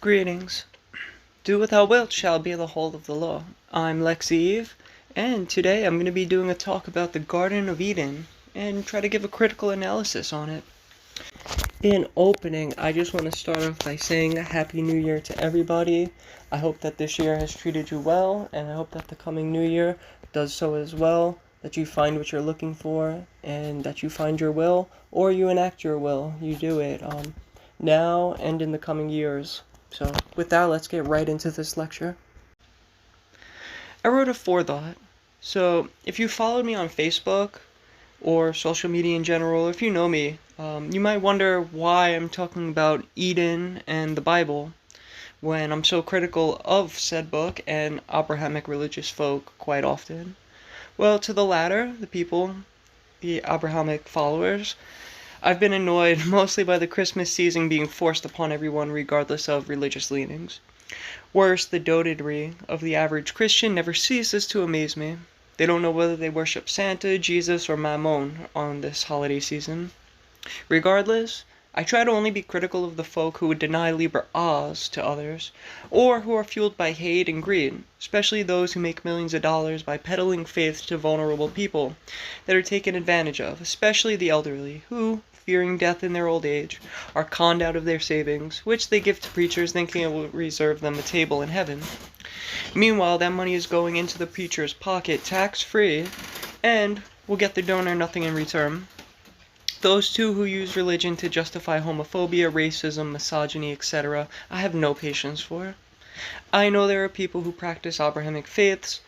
Greetings. Do without wilt shall be the whole of the law. I'm Lexi Eve, and today I'm going to be doing a talk about the Garden of Eden and try to give a critical analysis on it. In opening, I just want to start off by saying Happy New Year to everybody. I hope that this year has treated you well, and I hope that the coming New Year does so as well, that you find what you're looking for, and that you find your will, or you enact your will. You do it now and in the coming years. So, with that, let's get right into this lecture. I wrote a forethought. So, if you followed me on Facebook, or social media in general, or if you know me, you might wonder why I'm talking about Eden and the Bible when I'm so critical of said book and Abrahamic religious folk quite often. Well, to the latter, the Abrahamic followers, I've been annoyed mostly by the Christmas season being forced upon everyone regardless of religious leanings. Worse, the dotardry of the average Christian never ceases to amaze me. They don't know whether they worship Santa, Jesus, or Mammon on this holiday season. Regardless, I try to only be critical of the folk who would deny liber Oz to others, or who are fueled by hate and greed, especially those who make millions of dollars by peddling faith to vulnerable people that are taken advantage of, especially the elderly, who, fearing death in their old age, are conned out of their savings, which they give to preachers thinking it will reserve them a table in heaven. Meanwhile, that money is going into the preacher's pocket tax-free, and will get the donor nothing in return. Those too who use religion to justify homophobia, racism, misogyny, etc., I have no patience for. I know there are people who practice Abrahamic faiths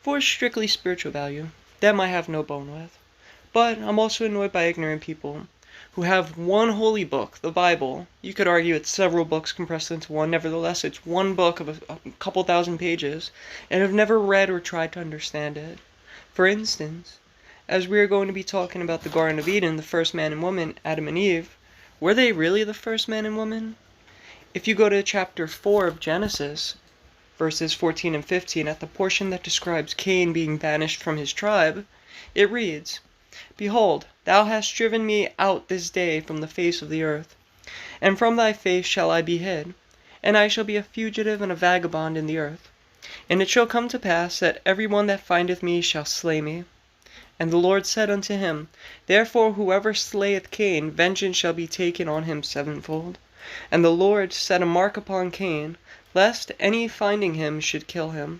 for strictly spiritual value. Them I have no bone with. But I'm also annoyed by ignorant people who have one holy book, the Bible. You could argue it's several books compressed into one, nevertheless it's one book of a couple thousand pages, and have never read or tried to understand it. For instance, as we are going to be talking about the Garden of Eden, the first man and woman, Adam and Eve, were they really the first man and woman? If you go to chapter 4 of Genesis, verses 14 and 15, at the portion that describes Cain being banished from his tribe, it reads, "Behold, thou hast driven me out this day from the face of the earth, and from thy face shall I be hid, and I shall be a fugitive and a vagabond in the earth. And it shall come to pass that every one that findeth me shall slay me. And the Lord said unto him, Therefore whoever slayeth Cain, vengeance shall be taken on him sevenfold. And the Lord set a mark upon Cain, lest any finding him should kill him."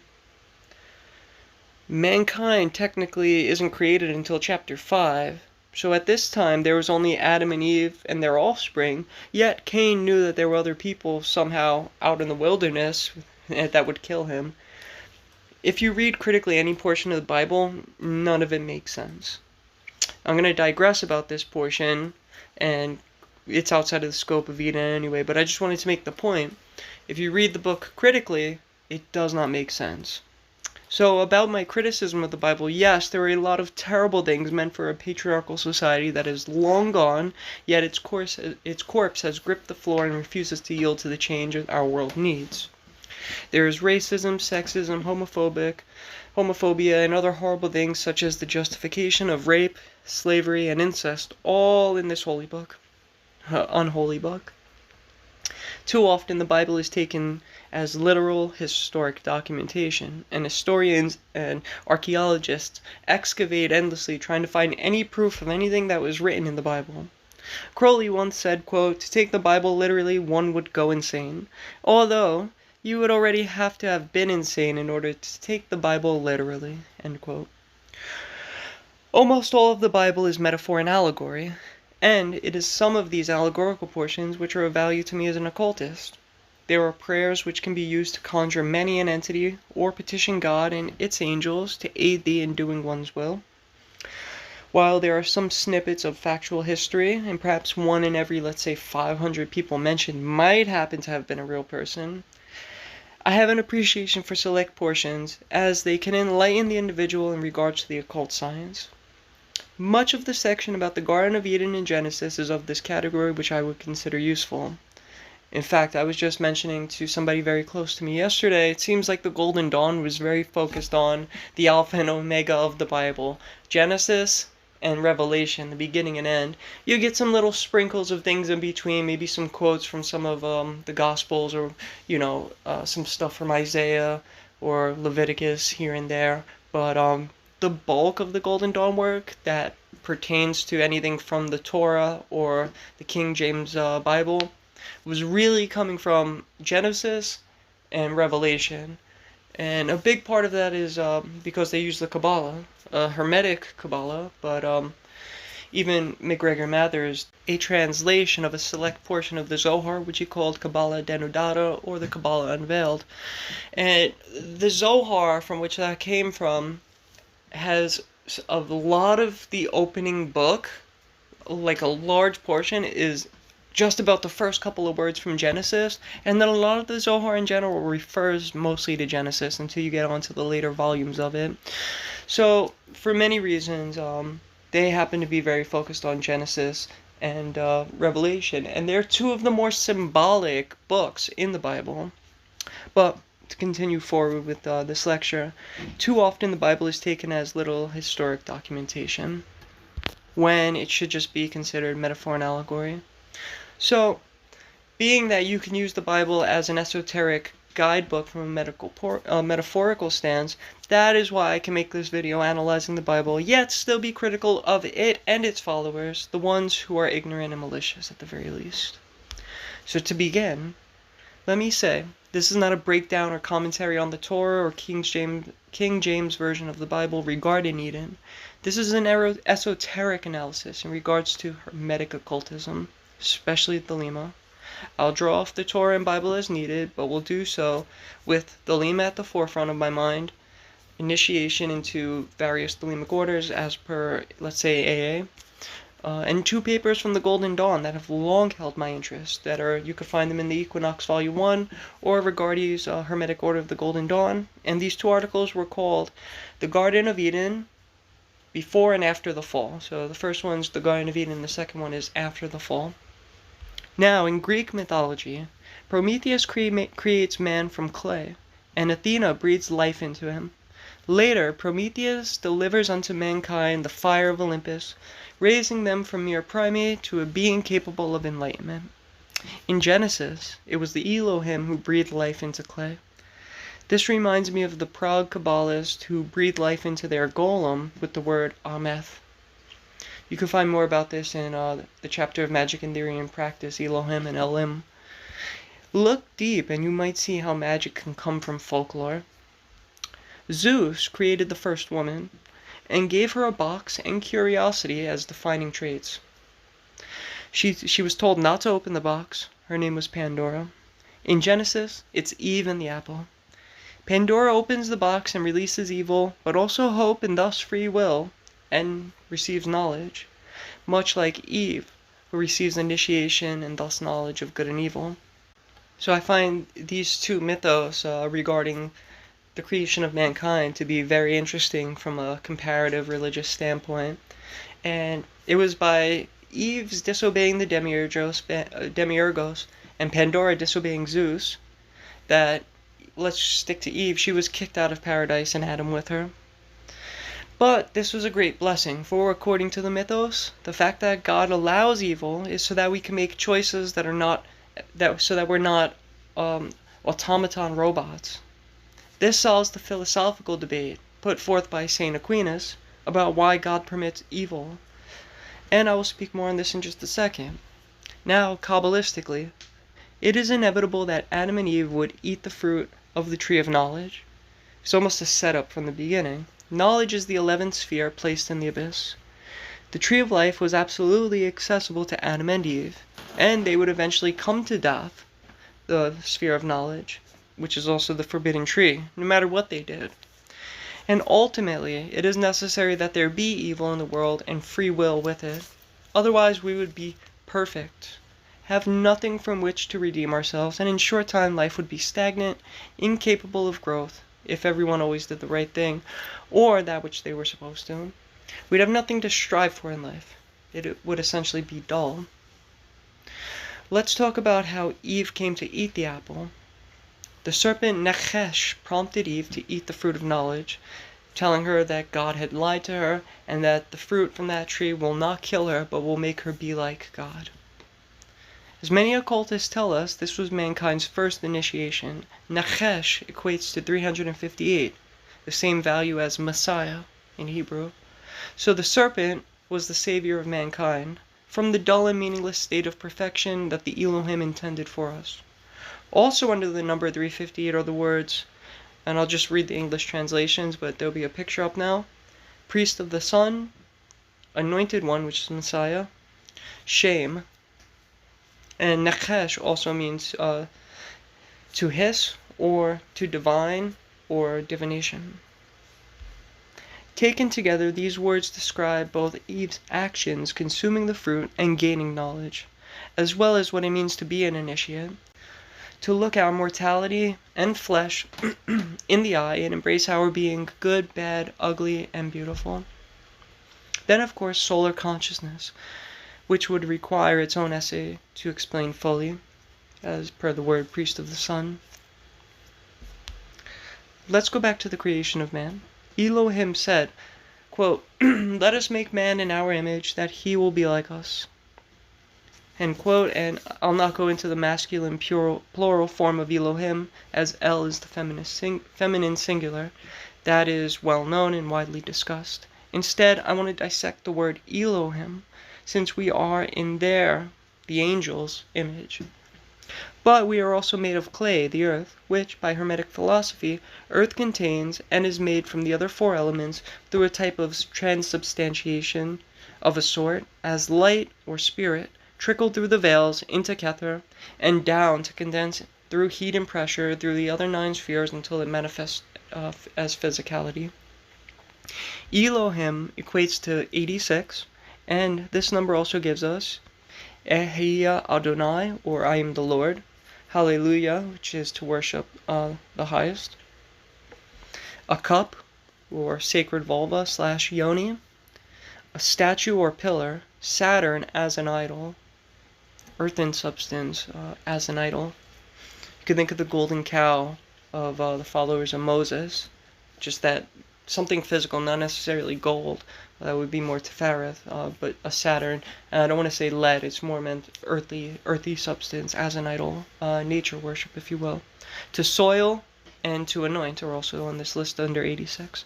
Mankind technically isn't created until chapter 5, so at this time there was only Adam and Eve and their offspring, yet Cain knew that there were other people somehow out in the wilderness that would kill him. If you read critically any portion of the Bible, none of it makes sense. I'm going to digress about this portion, and it's outside of the scope of Eden anyway, but I just wanted to make the point. If you read the book critically, it does not make sense. So about my criticism of the Bible, yes, there are a lot of terrible things meant for a patriarchal society that is long gone, yet its corpse has gripped the floor and refuses to yield to the change our world needs. There is racism, sexism, homophobia, and other horrible things such as the justification of rape, slavery, and incest, all in this holy book, unholy book. Too often the Bible is taken as literal historic documentation, and historians and archaeologists excavate endlessly trying to find any proof of anything that was written in the Bible. Crowley once said, quote, "To take the Bible literally, one would go insane," although you would already have to have been insane in order to take the Bible literally, end quote. Almost all of the Bible is metaphor and allegory, and it is some of these allegorical portions which are of value to me as an occultist. There are prayers which can be used to conjure many an entity, or petition God and its angels to aid thee in doing one's will. While there are some snippets of factual history, and perhaps one in every, let's say, 500 people mentioned might happen to have been a real person, I have an appreciation for select portions, as they can enlighten the individual in regards to the occult science. Much of the section about the Garden of Eden in Genesis is of this category, which I would consider useful. In fact, I was just mentioning to somebody very close to me yesterday, it seems like the Golden Dawn was very focused on the Alpha and Omega of the Bible. Genesis, and Revelation, the beginning and end. You get some little sprinkles of things in between, maybe some quotes from some of the Gospels, or some stuff from Isaiah or Leviticus here and there. But the bulk of the Golden Dawn work that pertains to anything from the Torah or the King James Bible was really coming from Genesis and Revelation. And a big part of that is because they use the Qabalah, Hermetic Qabalah, but even McGregor Mathers, a translation of a select portion of the Zohar, which he called Qabalah Denudata, or the Qabalah Unveiled. And the Zohar, from which that came from, has a lot of the opening book, like a large portion, is just about the first couple of words from Genesis, and then a lot of the Zohar in general refers mostly to Genesis until you get onto the later volumes of it. So, for many reasons, they happen to be very focused on Genesis and Revelation, and they're two of the more symbolic books in the Bible. But to continue forward with this lecture, too often the Bible is taken as little historic documentation, when it should just be considered metaphor and allegory. So, being that you can use the Bible as an esoteric guidebook from a metaphorical stance, that is why I can make this video analyzing the Bible, yet still be critical of it and its followers, the ones who are ignorant and malicious at the very least. So to begin, let me say, this is not a breakdown or commentary on the Torah or King James version of the Bible regarding Eden. This is an esoteric analysis in regards to Hermetic occultism, especially Thelema. I'll draw off the Torah and Bible as needed, but will do so with Thelema at the forefront of my mind, initiation into various Thelemic orders as per, let's say, AA, and two papers from the Golden Dawn that have long held my interest, you could find them in the Equinox Volume 1, or Rigardi's Hermetic Order of the Golden Dawn, and these two articles were called The Garden of Eden, Before and After the Fall. So the first one's The Garden of Eden, the second one is After the Fall. Now, in Greek mythology, Prometheus creates man from clay, and Athena breathes life into him. Later, Prometheus delivers unto mankind the fire of Olympus, raising them from mere primate to a being capable of enlightenment. In Genesis, it was the Elohim who breathed life into clay. This reminds me of the Prague Kabbalists who breathed life into their golem with the word Ameth. You can find more about this in the chapter of Magic and Theory and Practice, Elohim and Elim. Look deep and you might see how magic can come from folklore. Zeus created the first woman and gave her a box and curiosity as defining traits. She was told not to open the box. Her name was Pandora. In Genesis, it's Eve and the apple. Pandora opens the box and releases evil, but also hope and thus free will, and receives knowledge, much like Eve, who receives initiation and thus knowledge of good and evil. So I find these two mythos regarding the creation of mankind to be very interesting from a comparative religious standpoint. And it was by Eve's disobeying the demiurgos and Pandora disobeying Zeus that, let's stick to Eve, she was kicked out of paradise and Adam with her. But this was a great blessing, for according to the mythos, the fact that God allows evil is so that we can make choices that are not, so that we're not automaton robots. This solves the philosophical debate put forth by St. Aquinas about why God permits evil, and I will speak more on this in just a second. Now, Kabbalistically, it is inevitable that Adam and Eve would eat the fruit of the tree of knowledge. It's almost a setup from the beginning. Knowledge is the 11th sphere placed in the abyss. The tree of life was absolutely accessible to Adam and Eve, and they would eventually come to death, the sphere of knowledge, which is also the forbidden tree, no matter what they did. And ultimately, it is necessary that there be evil in the world and free will with it. Otherwise, we would be perfect, have nothing from which to redeem ourselves, and in short time life would be stagnant, incapable of growth, if everyone always did the right thing, or that which they were supposed to. We'd have nothing to strive for in life. It would essentially be dull. Let's talk about how Eve came to eat the apple. The serpent Nachesh prompted Eve to eat the fruit of knowledge, telling her that God had lied to her and that the fruit from that tree will not kill her but will make her be like God. As many occultists tell us, this was mankind's first initiation. Nachesh equates to 358, the same value as Messiah in Hebrew. So the serpent was the savior of mankind from the dull and meaningless state of perfection that the Elohim intended for us. Also under the number 358 are the words, and I'll just read the English translations, but there'll be a picture up now. Priest of the Sun, Anointed One, which is Messiah, Shem, and Nachesh also means to hiss or to divine or divination. Taken together, these words describe both Eve's actions consuming the fruit and gaining knowledge, as well as what it means to be an initiate, to look our mortality and flesh in the eye and embrace our being good, bad, ugly, and beautiful. Then, of course, solar consciousness, which would require its own essay to explain fully, as per the word priest of the sun. Let's go back to the creation of man. Elohim said, quote, "Let us make man in our image, that he will be like us." End quote, and I'll not go into the masculine plural form of Elohim, as El is the feminine singular. That is well known and widely discussed. Instead, I want to dissect the word Elohim, since we are in the angels' image. But we are also made of clay, the earth, which, by Hermetic philosophy, earth contains and is made from the other four elements through a type of transubstantiation of a sort, as light or spirit trickled through the veils into Kether and down to condense through heat and pressure through the other 9 spheres until it manifests as physicality. Elohim equates to 86, and this number also gives us Ehia Adonai, or I am the Lord, Hallelujah, which is to worship the highest, a cup, or sacred vulva / yoni, a statue or pillar, Saturn as an idol, earthen substance as an idol. You could think of the golden cow of the followers of Moses, just that something physical, not necessarily gold. That would be more Tefereth, but a Saturn. And I don't want to say lead, it's more meant earthy substance as an idol, nature worship, if you will. To soil and to anoint are also on this list under 86.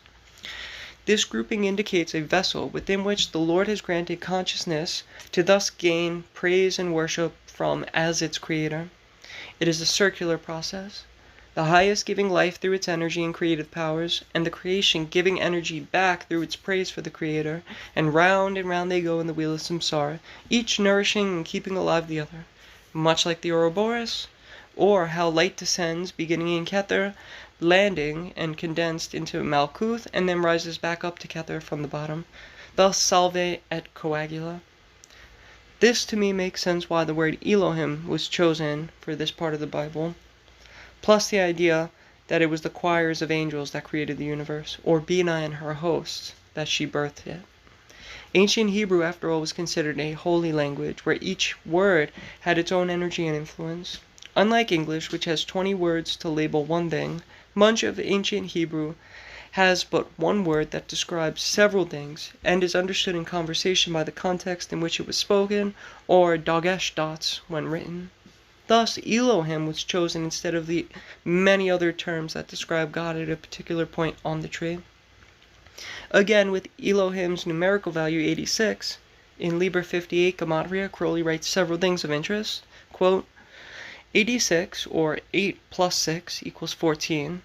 This grouping indicates a vessel within which the Lord has granted consciousness to thus gain praise and worship from as its creator. It is a circular process, the highest giving life through its energy and creative powers, and the creation giving energy back through its praise for the creator, and round they go in the wheel of samsara, each nourishing and keeping alive the other, much like the Ouroboros, or how light descends, beginning in Kether, landing and condensed into Malkuth, and then rises back up to Kether from the bottom, thus salve et coagula. This to me makes sense why the word Elohim was chosen for this part of the Bible, plus the idea that it was the choirs of angels that created the universe, or Bina and her hosts, that she birthed it. Ancient Hebrew, after all, was considered a holy language, where each word had its own energy and influence. Unlike English, which has 20 words to label one thing, much of ancient Hebrew has but one word that describes several things, and is understood in conversation by the context in which it was spoken, or dagesh dots when written. Thus, Elohim was chosen instead of the many other terms that describe God at a particular point on the tree. Again, with Elohim's numerical value 86, in Liber 58 Gematria, Crowley writes several things of interest. Quote, 86, or 8 plus 6, equals 14.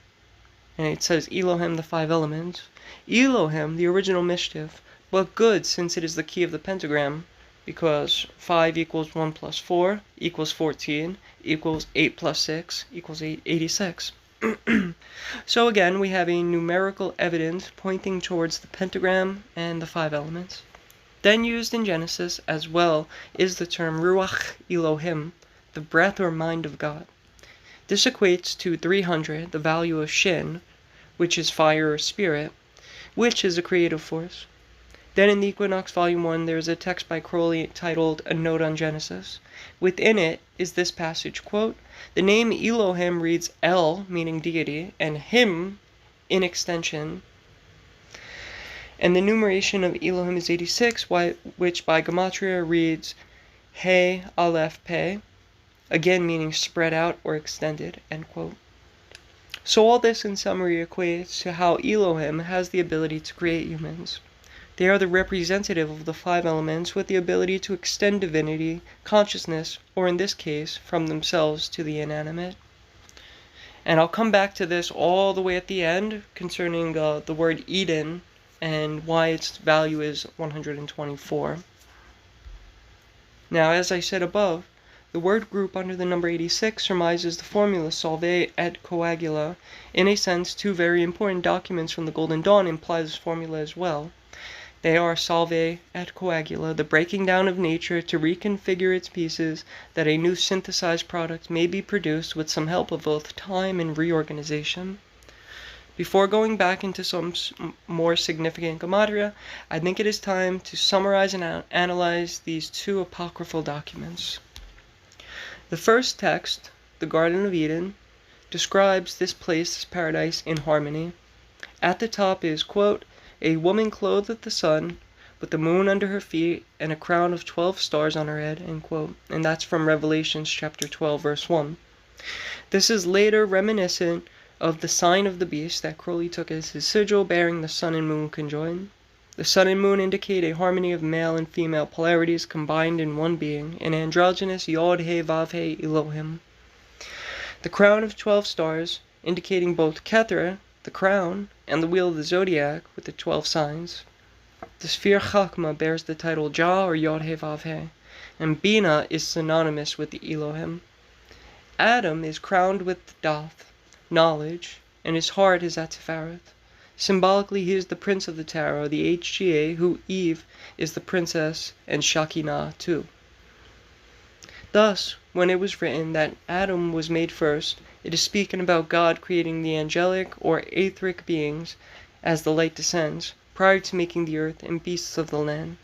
And it says Elohim, the 5 elements. Elohim, the original mischief, but good since it is the key of the pentagram, because 5 equals 1 plus 4 equals 14, equals 8 plus 6 equals 86. So again, we have a numerical evidence pointing towards the pentagram and the 5 elements. Then used in Genesis as well is the term Ruach Elohim, the breath or mind of God. This equates to 300, the value of Shin, which is fire or spirit, which is a creative force. Then in the Equinox Volume 1, there is a text by Crowley titled A Note on Genesis. Within it is this passage, quote, "The name Elohim reads El, meaning deity, and Him, in extension, And the numeration of Elohim is 86, which by Gematria reads He Aleph Pe, again meaning spread out or extended, end quote. So all this in summary equates to how Elohim has the ability to create humans. They are the representative of the 5 elements with the ability to extend divinity, consciousness, or in this case, from themselves to the inanimate. And I'll come back to this all the way at the end concerning the word Eden and why its value is 124. Now, as I said above, the word group under the number 86 surmises the formula Salve et Coagula. In a sense, 2 very important documents from the Golden Dawn imply this formula as well. They are Salve et Coagula, the breaking down of nature to reconfigure its pieces that a new synthesized product may be produced with some help of both time and reorganization. Before going back into some more significant Gematria, I think it is time to summarize and analyze these 2 apocryphal documents. The first text, the Garden of Eden, describes this place as paradise in harmony. At the top is, quote, a woman clothed with the sun, with the moon under her feet, and a crown of 12 stars on her head, end quote. And that's from Revelations chapter 12, verse 1. This is later reminiscent of the sign of the beast that Crowley took as his sigil, bearing the sun and moon conjoined. The sun and moon indicate a harmony of male and female polarities combined in one being, an androgynous Yod-He-Vav-He Elohim. The crown of 12 stars, indicating both Keter, the crown, and the wheel of the zodiac with the 12 signs. The sphere Chakma bears the title Jah or Yod-He-Vav-He, and Bina is synonymous with the Elohim. Adam is crowned with Dath, knowledge, and his heart is at Tifereth. Symbolically, he is the prince of the tarot, the HGA, who Eve is the princess, and Shekinah too. Thus, when it was written that Adam was made first, it is speaking about God creating the angelic or etheric beings as the light descends, prior to making the earth and beasts of the land.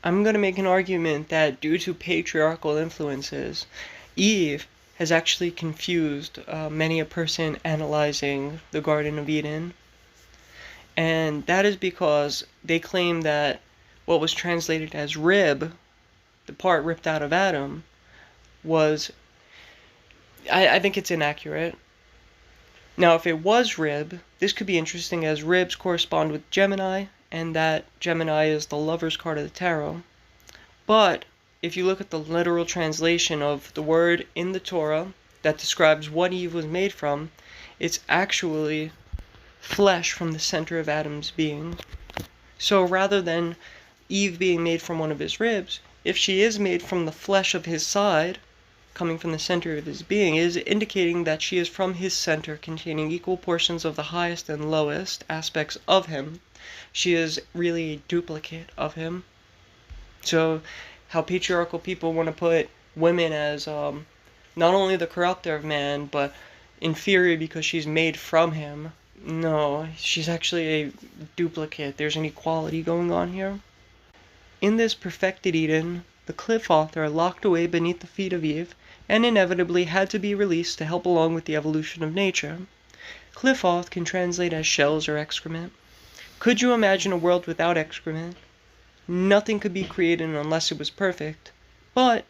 I'm going to make an argument that due to patriarchal influences, Eve has actually confused many a person analyzing the Garden of Eden. And that is because they claim that what was translated as rib, the part ripped out of Adam, was... I think it's inaccurate. Now, if it was rib, this could be interesting as ribs correspond with Gemini, and that Gemini is the lover's card of the tarot. But if you look at the literal translation of the word in the Torah that describes what Eve was made from, it's actually flesh from the center of Adam's being. So rather than Eve being made from one of his ribs, if she is made from the flesh of his side, coming from the center of his being, is indicating that she is from his center, containing equal portions of the highest and lowest aspects of him. She is really a duplicate of him. So how patriarchal people want to put women as not only the corrupter of man, but inferior because she's made from him. No, she's actually a duplicate. There's an equality going on here. In this perfected Eden, the cliff author locked away beneath the feet of Eve, and inevitably had to be released to help along with the evolution of nature. Cliff-auth can translate as shells or excrement. Could you imagine a world without excrement? Nothing could be created unless it was perfect. But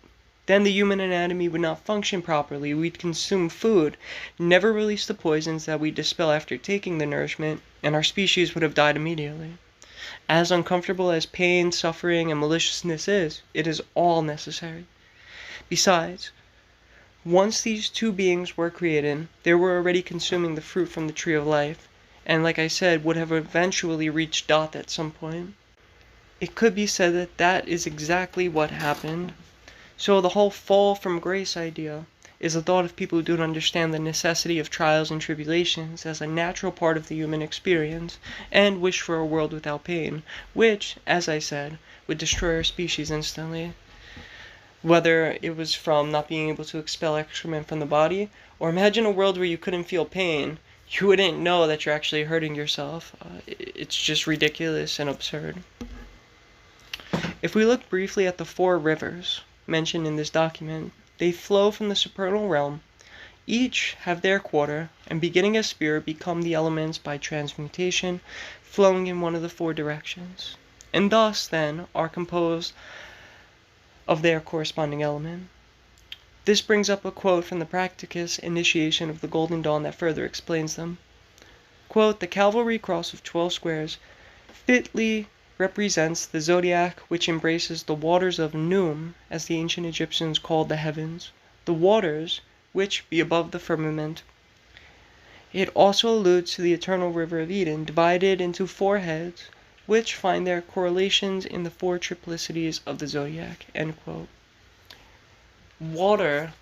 then the human anatomy would not function properly. We'd consume food, never release the poisons that we dispel after taking the nourishment, and our species would have died immediately. As uncomfortable as pain, suffering, and maliciousness is, it is all necessary. Besides, once these two beings were created, they were already consuming the fruit from the tree of life, and like I said, would have eventually reached Doth at some point. It could be said that that is exactly what happened. So the whole fall from grace idea is a thought of people who don't understand the necessity of trials and tribulations as a natural part of the human experience, and wish for a world without pain, which, as I said, would destroy our species instantly. Whether it was from not being able to expel excrement from the body, or imagine a world where you couldn't feel pain, you wouldn't know that you're actually hurting yourself. It's just ridiculous and absurd. If we look briefly at the 4 rivers mentioned in this document, they flow from the supernal realm. Each have their quarter, and beginning as spirit, become the elements by transmutation, flowing in one of the four directions, and thus, then, are composed of their corresponding element. This brings up a quote from the Practicus Initiation of the Golden Dawn that further explains them. Quote, "The cavalry cross of 12 squares fitly represents the zodiac, which embraces the waters of Num, as the ancient Egyptians called the heavens, the waters which be above the firmament. It also alludes to the eternal river of Eden, divided into 4 heads, which find their correlations in the 4 triplicities of the zodiac." End quote. Water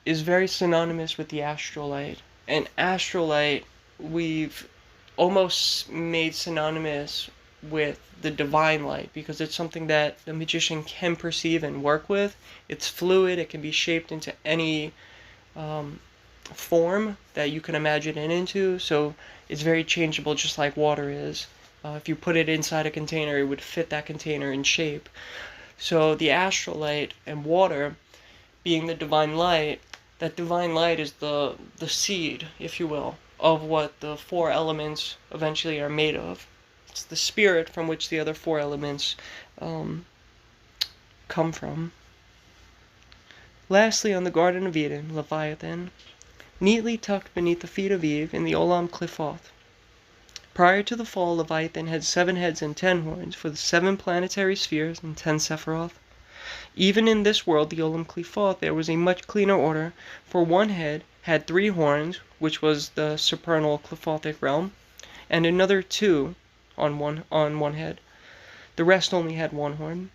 is very synonymous with the astral light, and astral light we've almost made synonymous with the divine light, because it's something that the magician can perceive and work with. It's fluid, it can be shaped into any form that you can imagine it into, so it's very changeable, just like water is. If you put it inside a container, it would fit that container in shape. So the astral light and water being the divine light, that divine light is the seed, if you will, of what the 4 elements eventually are made of. It's the spirit from which the other 4 elements come from. Lastly, on the Garden of Eden, Leviathan, neatly tucked beneath the feet of Eve in the Olam Clifoth. Prior to the fall, Leviathan had 7 heads and 10 horns for the 7 planetary spheres and 10 Sephiroth. Even in this world, the Olam Clifoth, there was a much cleaner order, for one head had 3 horns, which was the supernal Clifothic realm, and another 2 on one head. The rest only had 1 horn.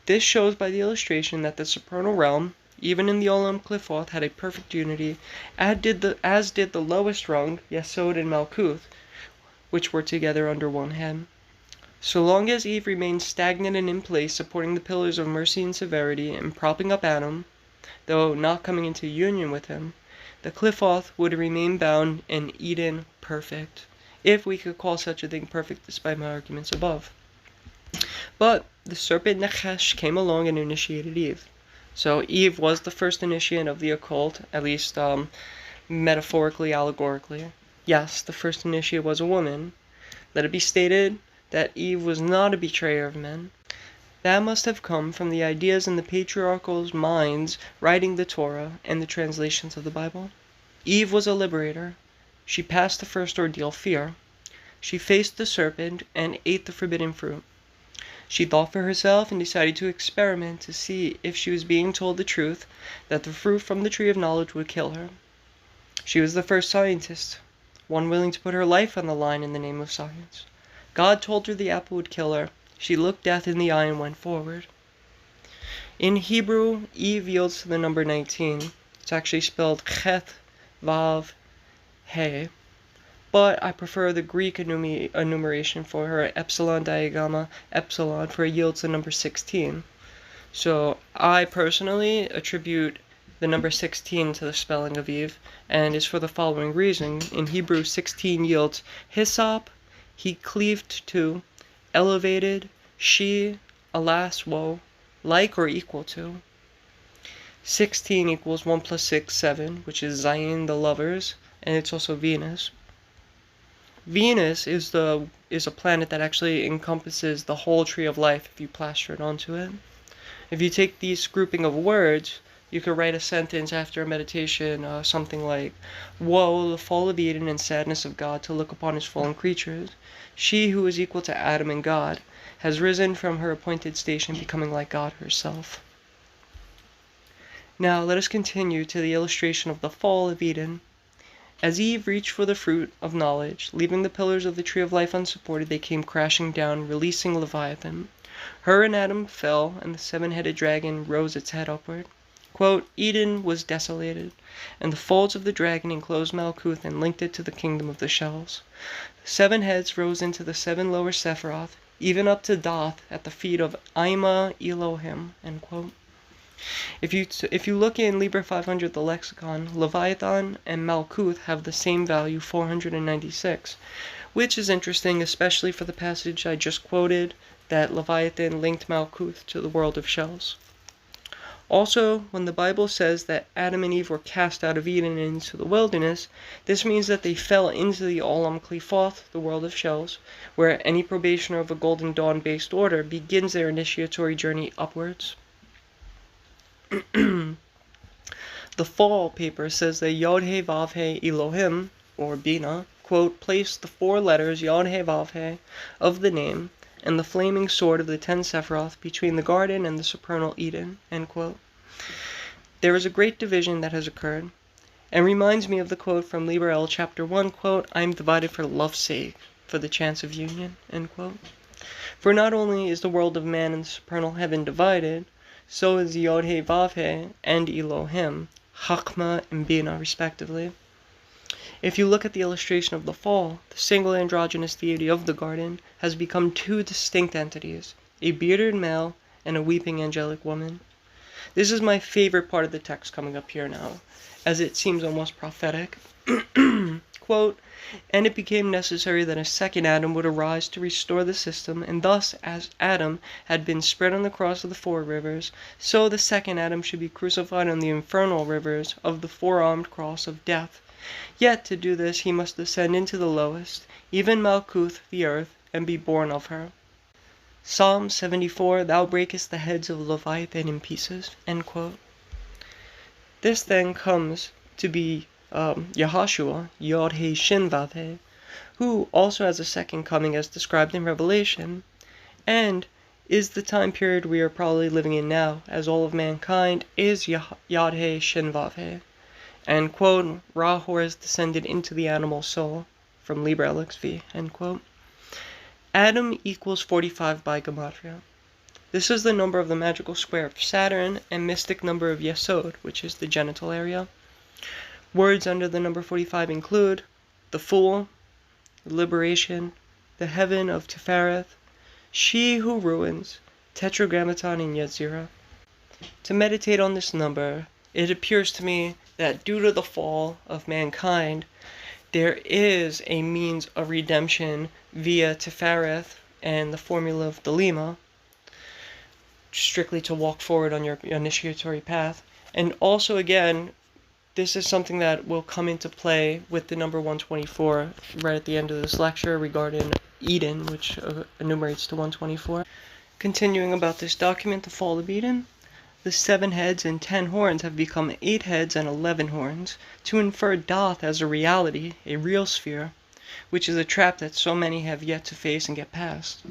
This shows by the illustration that the supernal realm, even in the Olam Clifoth, had a perfect unity, as did the lowest rung, Yesod and Malkuth, which were together under 1 head. So long as Eve remained stagnant and in place, supporting the pillars of mercy and severity, and propping up Adam, though not coming into union with him, the Clifoth would remain bound and Eden perfect, if we could call such a thing perfect despite my arguments above. But the serpent Nechesh came along and initiated Eve. So Eve was the first initiate of the occult, at least metaphorically, allegorically. Yes, the first initiate was a woman. Let it be stated that Eve was not a betrayer of men. That must have come from the ideas in the patriarchal minds writing the Torah and the translations of the Bible. Eve was a liberator. She passed the first ordeal, fear. She faced the serpent and ate the forbidden fruit. She thought for herself and decided to experiment to see if she was being told the truth, that the fruit from the tree of knowledge would kill her. She was the first scientist, one willing to put her life on the line in the name of science. God told her the apple would kill her. She looked death in the eye and went forward. In Hebrew, Eve yields to the number 19. It's actually spelled Chet, Vav, He. But I prefer the Greek enumeration for her, epsilon diagramma, epsilon, for it yields the number 16. So I personally attribute the number 16 to the spelling of Eve, and is for the following reason. In Hebrew, 16 yields hyssop, he cleaved to, elevated, she, alas, woe, like or equal to. 16 equals 1 plus 6, 7, which is Zion, the lovers, and it's also Venus. Venus is a planet that actually encompasses the whole tree of life if you plaster it onto it. If you take these grouping of words, you could write a sentence after a meditation, something like, "Woe, the fall of Eden and sadness of God to look upon his fallen creatures. She who is equal to Adam and God has risen from her appointed station, becoming like God herself." Now let us continue to the illustration of the fall of Eden. As Eve reached for the fruit of knowledge, leaving the pillars of the tree of life unsupported, they came crashing down, releasing Leviathan. Her and Adam fell, and the 7-headed dragon rose its head upward. Quote, "Eden was desolated, and the folds of the dragon enclosed Malkuth and linked it to the kingdom of the shells. The 7 heads rose into the 7 lower Sephiroth, even up to Doth at the feet of Ima Elohim." End quote. If you look in Liber 500, the lexicon, Leviathan and Malkuth have the same value, 496, which is interesting, especially for the passage I just quoted, that Leviathan linked Malkuth to the world of shells. Also, when the Bible says that Adam and Eve were cast out of Eden into the wilderness, this means that they fell into the Olam Clifoth, the world of shells, where any probationer of a Golden Dawn-based order begins their initiatory journey upwards. The Fall paper says that Yod-He Vav-He Elohim, or Bina, quote, placed the 4 letters Yod-He Vav-He of the name and the flaming sword of the 10 Sephiroth between the garden and the supernal Eden, end quote. There is a great division that has occurred, and reminds me of the quote from Liber chapter 1, quote, I am divided for love's sake, for the chance of union, end quote. For not only is the world of man and the supernal heaven divided, so is Yod-He Vav-He and Elohim, Chachma and Bina, respectively. If you look at the illustration of the fall, the single androgynous deity of the garden has become 2 distinct entities, a bearded male and a weeping angelic woman. This is my favorite part of the text coming up here now, as it seems almost prophetic. Quote, and it became necessary that a second Adam would arise to restore the system, and thus, as Adam had been spread on the cross of the 4 rivers, so the second Adam should be crucified on the infernal rivers of the 4-armed cross of death. Yet to do this he must descend into the lowest, even Malkuth, the earth, and be born of her. Psalm 74, Thou breakest the heads of Leviathan in pieces, end quote. This then comes to be Yahashua, Yod-He Shin Vav-He, who also has a second coming as described in Revelation, and is the time period we are probably living in now, as all of mankind is Yod-He Shin Vav-He. End quote, Ra Horus descended into the animal soul, from Liber LXV, end quote. Adam equals 45 by Gematria. This is the number of the magical square of Saturn and mystic number of Yesod, which is the genital area. Words under the number 45 include the Fool, the Liberation, the Heaven of Tifereth, She Who Ruins, Tetragrammaton, and Yetzirah. To meditate on this number, it appears to me that due to the fall of mankind, there is a means of redemption via Tifereth and the formula of Delima, strictly to walk forward on your initiatory path. And also, again, this is something that will come into play with the number 124 right at the end of this lecture regarding Eden, which enumerates to 124. Continuing about this document, the Fall of Eden. The 7 heads and 10 horns have become 8 heads and 11 horns, to infer Thoth as a reality, a real sphere, which is a trap that so many have yet to face and get past.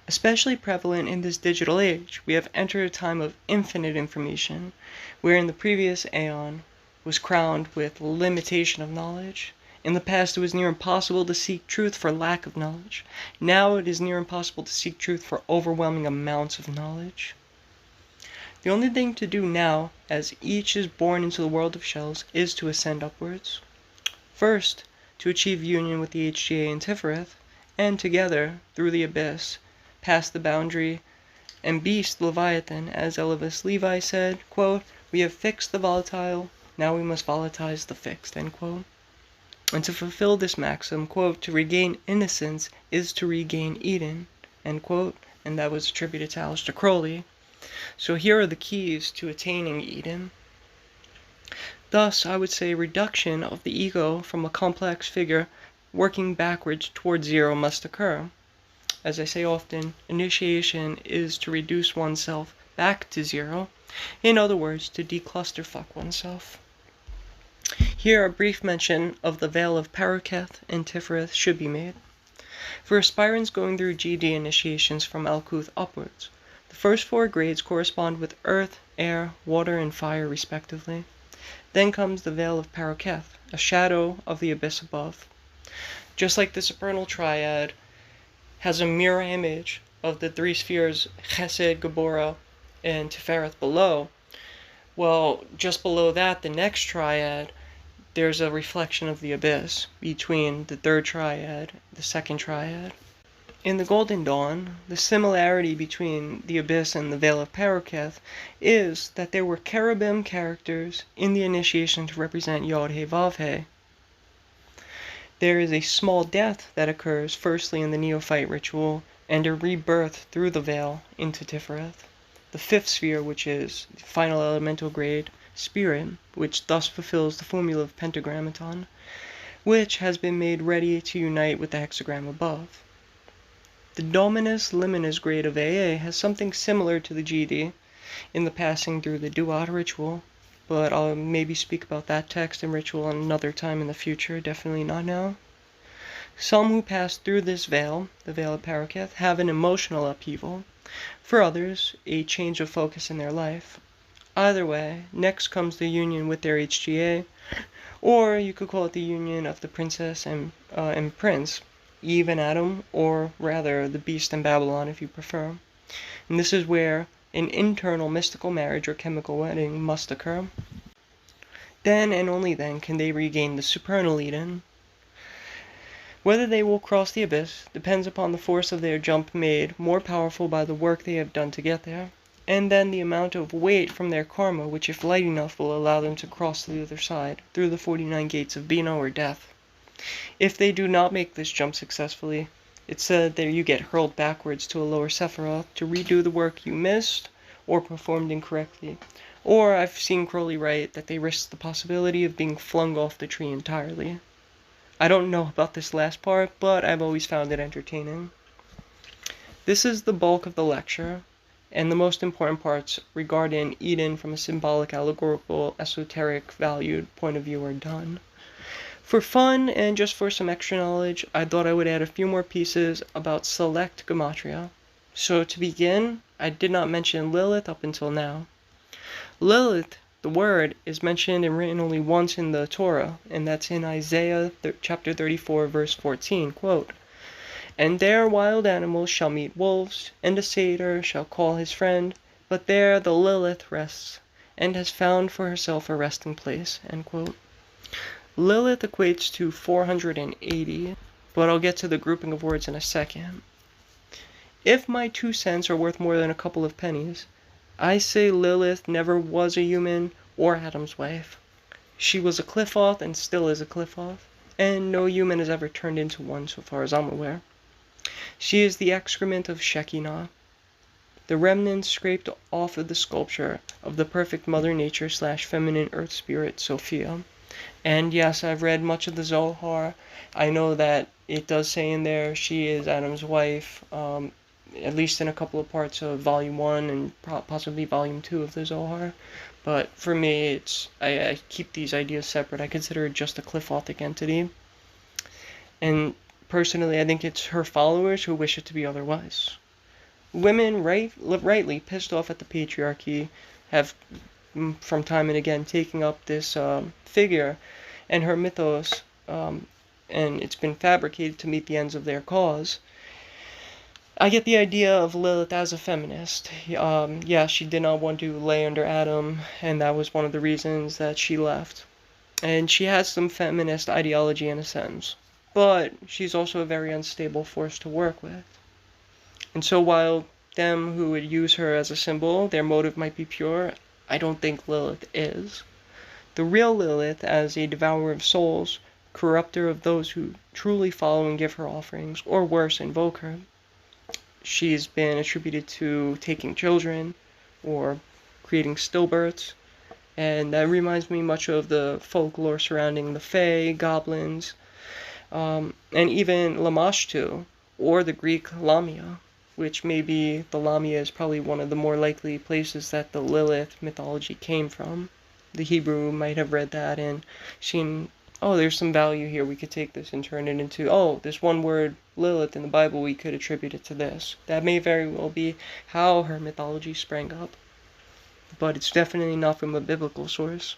Especially prevalent in this digital age, we have entered a time of infinite information, where in the previous aeon was crowned with limitation of knowledge. In the past it was near impossible to seek truth for lack of knowledge. Now it is near impossible to seek truth for overwhelming amounts of knowledge. The only thing to do now, as each is born into the world of shells, is to ascend upwards. First, to achieve union with the HGA and Tifereth, and together, through the abyss, past the boundary, and beast Leviathan, as Eliphas Levi said, quote, we have fixed the volatile, now we must volatilize the fixed, end quote. And to fulfill this maxim, quote, to regain innocence is to regain Eden, end quote, and that was attributed to Aleister Crowley. So here are the keys to attaining Eden. Thus, I would say reduction of the ego from a complex figure working backwards towards 0 must occur. As I say often, initiation is to reduce oneself back to 0. In other words, to declusterfuck oneself. Here a brief mention of the Veil of Paraketh and Tifereth should be made. For aspirants going through GD initiations from Alkuth upwards, the first 4 grades correspond with earth, air, water, and fire respectively. Then comes the Veil of Paraketh, a shadow of the abyss above. Just like the supernal triad has a mirror image of the 3 spheres Chesed, Geborah, and Tifereth below, well, just below that, the next triad, there's a reflection of the abyss between the 3rd triad, the 2nd triad. In the Golden Dawn, the similarity between the abyss and the Veil of Paraketh is that there were cherubim characters in the initiation to represent Yod-He Vav-He. There is a small death that occurs firstly in the neophyte ritual and a rebirth through the veil into Tifereth. the fifth sphere, which is the final elemental grade spirit, which thus fulfills the formula of Pentagrammaton, which has been made ready to unite with the hexagram above. The Dominus Liminis grade of AA has something similar to the GD in the passing through the Duat ritual, but I'll maybe speak about that text and ritual another time in the future, definitely not now. Some who pass through this veil, the veil of Paraketh, have an emotional upheaval. For others, a change of focus in their life. Either way, next comes the union with their HGA, or you could call it the union of the princess and prince, Eve and Adam, or rather the beast and Babylon if you prefer. And this is where an internal mystical marriage or chemical wedding must occur. Then and only then can they regain the supernal Eden. Whether they will cross the abyss depends upon the force of their jump made more powerful by the work they have done to get there, and then the amount of weight from their karma which if light enough will allow them to cross to the other side, through the 49 gates of Bina or death. If they do not make this jump successfully, it's said that you get hurled backwards to a lower Sephiroth to redo the work you missed or performed incorrectly. Or I've seen Crowley write that they risk the possibility of being flung off the tree entirely. I don't know about this last part, but I've always found it entertaining. This is the bulk of the lecture, and the most important parts regarding Eden from a symbolic, allegorical, esoteric, valued point of view are done. For fun and just for some extra knowledge, I thought I would add a few more pieces about select Gematria. So to begin, I did not mention Lilith up until now. Lilith, the word, is mentioned and written only once in the Torah, and that's in Isaiah chapter 34, verse 14, quote, "And there wild animals shall meet wolves, and a satyr shall call his friend, but there the Lilith rests, and has found for herself a resting place," end quote. Lilith equates to 480, but I'll get to the grouping of words in a second. If my 2 cents are worth more than a couple of pennies, I say Lilith never was a human or Adam's wife. She was a Qliphoth and still is a Qliphoth, and no human has ever turned into one so far as I'm aware. She is the excrement of Shekinah, the remnants scraped off of the sculpture of the perfect Mother Nature / feminine Earth Spirit Sophia. And yes, I've read much of the Zohar. I know that it does say in there she is Adam's wife, at least in a couple of parts of Volume 1 and possibly Volume 2 of the Zohar. But for me, I keep these ideas separate. I consider it just a Qliphothic entity. And personally, I think it's her followers who wish it to be otherwise. Women, rightly pissed off at the patriarchy, have from time and again taking up this figure and her mythos, and it's been fabricated to meet the ends of their cause. I get the idea of Lilith as a feminist. Yeah, she did not want to lay under Adam, and that was one of the reasons that she left. And she has some feminist ideology in a sense, but she's also a very unstable force to work with. And so while them who would use her as a symbol, their motive might be pure, I don't think Lilith is. The real Lilith, as a devourer of souls, corrupter of those who truly follow and give her offerings, or worse, invoke her. She's been attributed to taking children, or creating stillbirths, and that reminds me much of the folklore surrounding the Fae, goblins, and even Lamashtu, or the Greek Lamia, which maybe the Lamia is probably one of the more likely places that the Lilith mythology came from. The Hebrew might have read that and seen, oh, there's some value here, we could take this and turn it into, oh, this one word, Lilith, in the Bible, we could attribute it to this. That may very well be how her mythology sprang up, but it's definitely not from a biblical source.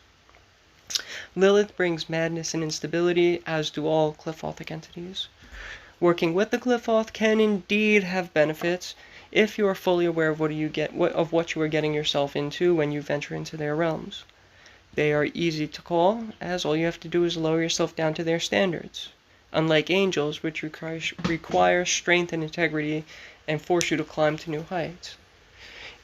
Lilith brings madness and instability, as do all Qliphothic entities. Working with the Qliphoth can indeed have benefits if you are fully aware of what you are getting yourself into when you venture into their realms. They are easy to call, as all you have to do is lower yourself down to their standards, unlike angels, which require strength and integrity and force you to climb to new heights.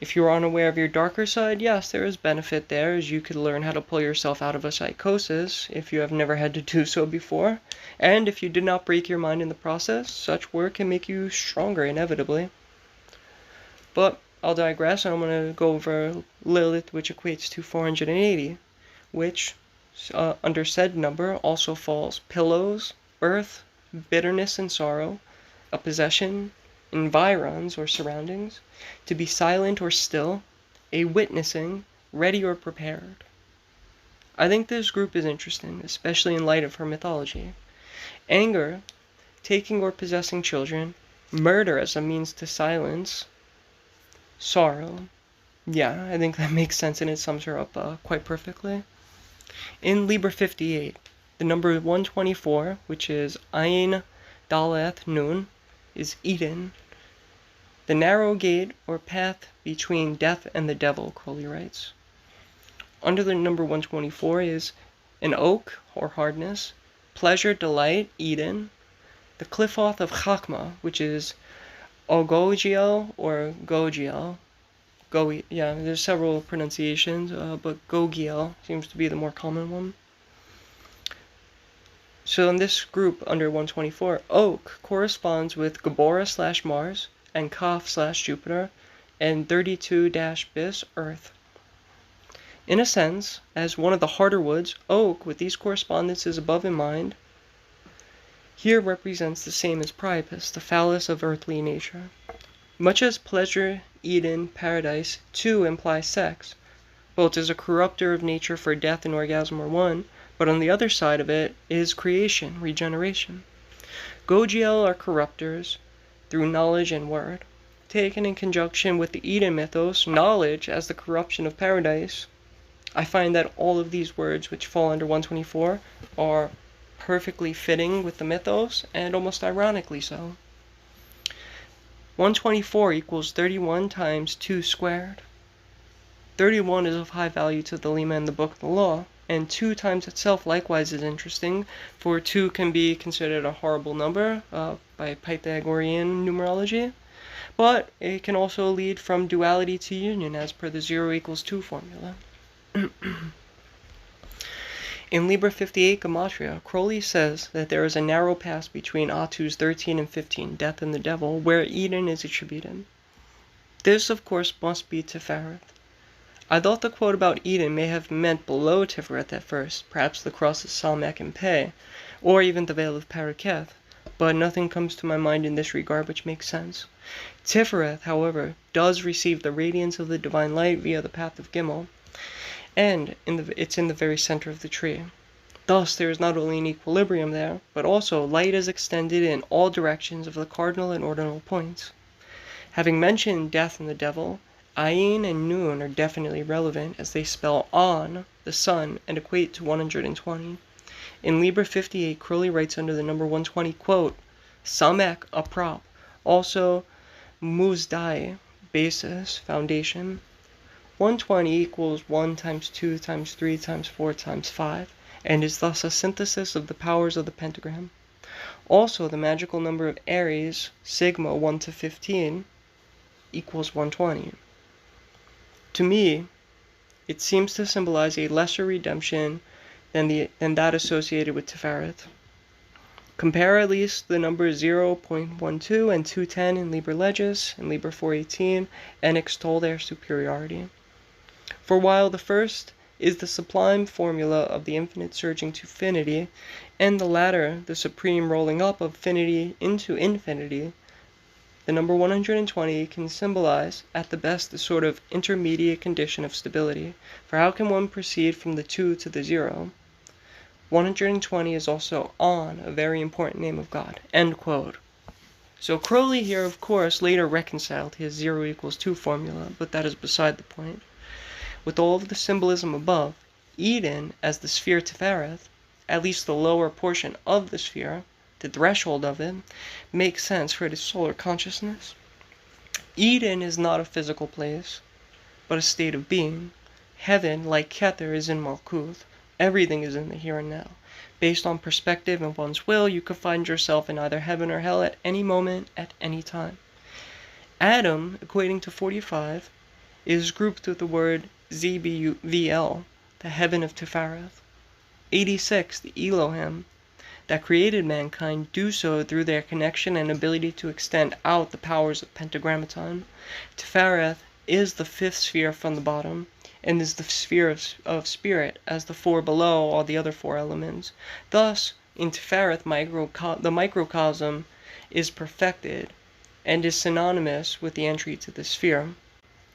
If you are unaware of your darker side, yes, there is benefit there, as you could learn how to pull yourself out of a psychosis if you have never had to do so before, and if you did not break your mind in the process, such work can make you stronger inevitably. But I'll digress and I'm going to go over Lilith, which equates to 480, which under said number also falls pillows, earth, bitterness and sorrow, a possession, environs or surroundings, to be silent or still, a witnessing, ready or prepared. I think this group is interesting, especially in light of her mythology. Anger, taking or possessing children, murder as a means to silence, sorrow. Yeah, I think that makes sense and it sums her up quite perfectly. In Libra 58, the number 124, which is Ayin Daleth Nun, is Eden, the narrow gate or path between death and the devil, Crowley writes. Under the number 124 is an oak or hardness, pleasure, delight, Eden, the cliffoth of Chakma, which is Ogogiel or Gogiel. Yeah, there's several pronunciations, but Gogiel seems to be the more common one. So in this group under 124, oak corresponds with Gabora/Mars and Kaf/Jupiter and 32-bis Earth. In a sense, as one of the harder woods, oak, with these correspondences above in mind, here represents the same as Priapus, the phallus of earthly nature. Much as pleasure, Eden, paradise, too imply sex, both as a corrupter of nature for death and orgasm are one, but on the other side of it is creation, regeneration. Gogiel are corruptors through knowledge and word. Taken in conjunction with the Eden mythos, knowledge as the corruption of paradise, I find that all of these words which fall under 124 are perfectly fitting with the mythos, and almost ironically so. 124 equals 31 times 2 squared. 31 is of high value to the Lema in the Book of the Law, and 2 times itself likewise is interesting, for 2 can be considered a horrible number by Pythagorean numerology, but it can also lead from duality to union as per the 0 equals 2 formula. In Libra 58 Gematria, Crowley says that there is a narrow pass between Atu's 13 and 15, death and the devil, where Eden is attributed. This, of course, must be Tifereth. I thought the quote about Eden may have meant below Tifereth at first, perhaps the crosses Salmek and Pe, or even the Veil of Paraketh, but nothing comes to my mind in this regard which makes sense. Tifereth, however, does receive the radiance of the divine light via the path of Gimel, and it's in the very center of the tree. Thus, there is not only an equilibrium there, but also light is extended in all directions of the cardinal and ordinal points. Having mentioned death and the devil, Ayin and Nun are definitely relevant as they spell on, the sun, and equate to 120. In Libra 58, Crowley writes under the number 120, quote, Samek, a prop, also Muzdai, basis, foundation. 120 equals 1 times 2 times 3 times 4 times 5, and is thus a synthesis of the powers of the pentagram. Also, the magical number of Aries, sigma 1 to 15, equals 120. To me, it seems to symbolize a lesser redemption than that associated with Tifereth. Compare at least the numbers 0.12 and 210 in Liber Legis and Liber 418, and extol their superiority. For while the first is the sublime formula of the infinite surging to finity, and the latter the supreme rolling up of finity into infinity, the number 120 can symbolize, at the best, a sort of intermediate condition of stability, for how can one proceed from the 2 to the 0? 120 is also On, a very important name of God. End quote. So Crowley here, of course, later reconciled his 0 equals 2 formula, but that is beside the point. With all of the symbolism above, Eden, as the sphere Tifereth, at least the lower portion of the sphere, the threshold of it, makes sense for its solar consciousness. Eden is not a physical place, but a state of being. Heaven, like Kether, is in Malkuth. Everything is in the here and now. Based on perspective and one's will, you could find yourself in either heaven or hell at any moment, at any time. Adam, equating to 45, is grouped with the word ZBVL, the heaven of Tifereth. 86, the Elohim, that created mankind do so through their connection and ability to extend out the powers of Pentagrammaton. Tefereth is the fifth sphere from the bottom, and is the sphere of spirit, as the four below are the other four elements. Thus, in Tefereth, the microcosm is perfected, and is synonymous with the entry to the sphere.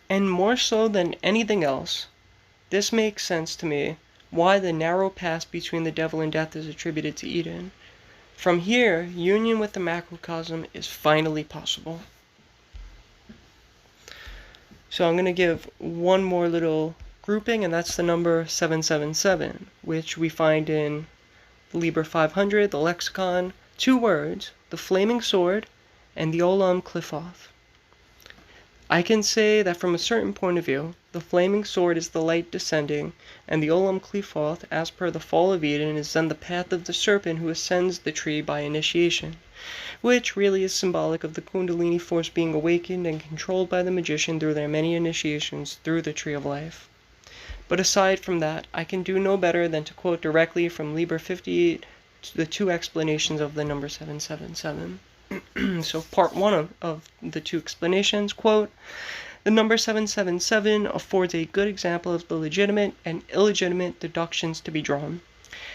And more so than anything else, this makes sense to me why the narrow pass between the devil and death is attributed to Eden. From here, union with the macrocosm is finally possible. So I'm going to give one more little grouping, and that's the number 777, which we find in the Liber 500, the lexicon, two words, the flaming sword and the Olam Qliphoth. I can say that from a certain point of view, the flaming sword is the light descending, and the Olam Qliphoth, as per the fall of Eden, is then the path of the serpent who ascends the tree by initiation, which really is symbolic of the Kundalini force being awakened and controlled by the magician through their many initiations through the Tree of Life. But aside from that, I can do no better than to quote directly from Liber 58 the two explanations of the number 777. So part one of the two explanations, quote, the number 777 affords a good example of the legitimate and illegitimate deductions to be drawn.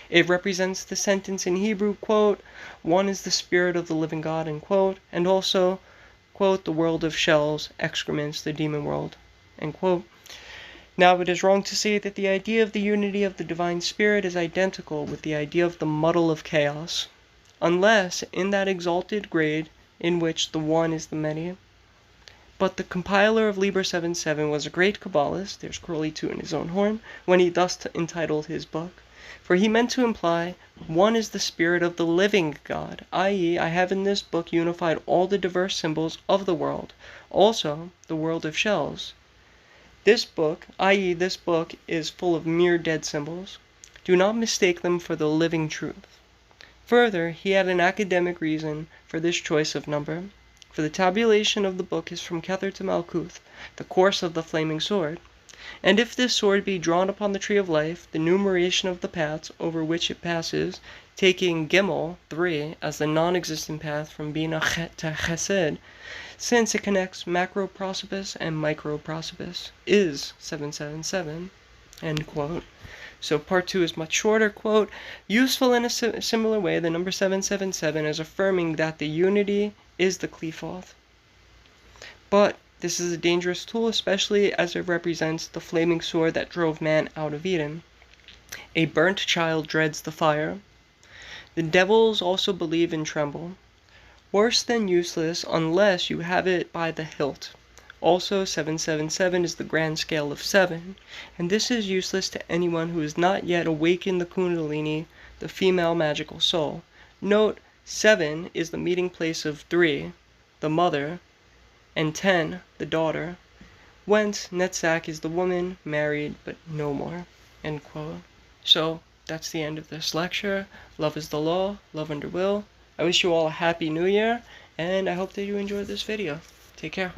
It represents the sentence in Hebrew, quote, one is the spirit of the living God, end quote, and also, quote, the world of shells, excrements, the demon world, end quote. Now, it is wrong to say that the idea of the unity of the divine spirit is identical with the idea of the muddle of chaos, unless in that exalted grade in which the one is the many. But the compiler of Liber 77 was a great Kabbalist, there's Crowley too in his own horn, when he thus entitled his book, for he meant to imply, one is the spirit of the living God, i.e., I have in this book unified all the diverse symbols of the world, also the world of shells. This book, i.e., this book, is full of mere dead symbols. Do not mistake them for the living truth. Further, he had an academic reason for this choice of number, for the tabulation of the book is from Kether to Malkuth, the course of the flaming sword. And if this sword be drawn upon the Tree of Life, the numeration of the paths over which it passes, taking Gimel, 3, as the non-existent path from Bina to Chesed, since it connects macro-prosopis and micro-prosopis, is 777, end quote. So part 2 is much shorter, quote, useful in a similar way, the number 777 is affirming that the unity is the Qliphoth. But this is a dangerous tool, especially as it represents the flaming sword that drove man out of Eden. A burnt child dreads the fire. The devils also believe and tremble. Worse than useless unless you have it by the hilt. Also, 777 is the grand scale of 7, and this is useless to anyone who has not yet awakened the Kundalini, the female magical soul. Note, 7 is the meeting place of 3, the mother, and 10, the daughter, whence Netzach is the woman, married, but no more, end quote. So, that's the end of this lecture. Love is the law, love under will. I wish you all a happy new year, and I hope that you enjoyed this video. Take care.